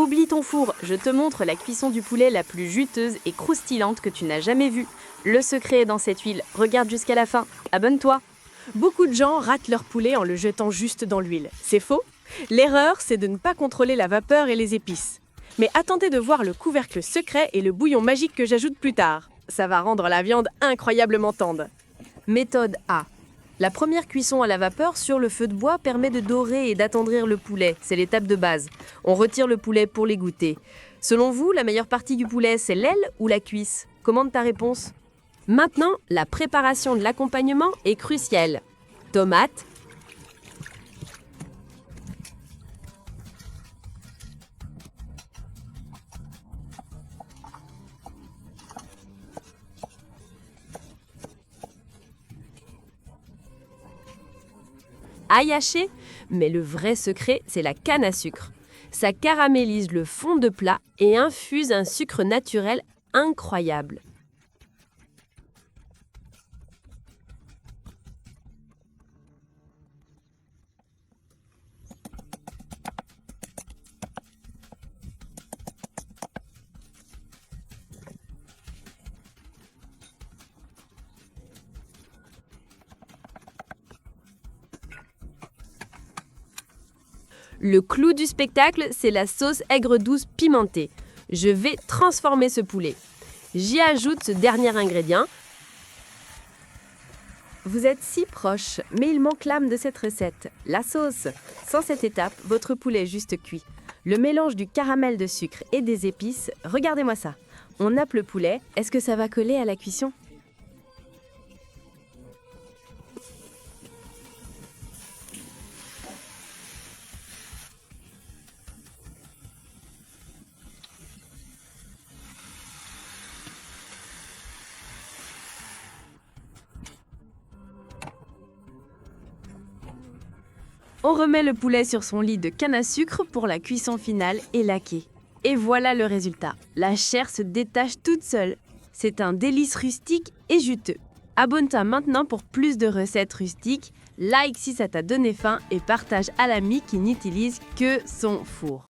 Oublie ton four, je te montre la cuisson du poulet la plus juteuse et croustillante que tu n'as jamais vue. Le secret est dans cette huile, regarde jusqu'à la fin, abonne-toi. Beaucoup de gens ratent leur poulet en le jetant juste dans l'huile. C'est faux. L'erreur, c'est de ne pas contrôler la vapeur et les épices. Mais attendez de voir le couvercle secret et le bouillon magique que j'ajoute plus tard. Ça va rendre la viande incroyablement tendre. Méthode A. La première cuisson à la vapeur sur le feu de bois permet de dorer et d'attendrir le poulet. C'est l'étape de base. On retire le poulet pour l'égoutter. Selon vous, la meilleure partie du poulet, c'est l'aile ou la cuisse? Commande ta réponse. Maintenant, la préparation de l'accompagnement est cruciale. Tomates, ail haché, mais le vrai secret, c'est la canne à sucre. Ça caramélise le fond de plat et infuse un sucre naturel incroyable. Le clou du spectacle, c'est la sauce aigre-douce pimentée. Je vais transformer ce poulet. J'y ajoute ce dernier ingrédient. Vous êtes si proche, mais il manque l'âme de cette recette, la sauce. Sans cette étape, votre poulet est juste cuit. Le mélange du caramel de sucre et des épices, regardez-moi ça. On nappe le poulet, est-ce que ça va coller à la cuisson ? On remet le poulet sur son lit de canne à sucre pour la cuisson finale et laquer. Et voilà le résultat. La chair se détache toute seule. C'est un délice rustique et juteux. Abonne-toi maintenant pour plus de recettes rustiques, like si ça t'a donné faim et partage à l'ami qui n'utilise que son four.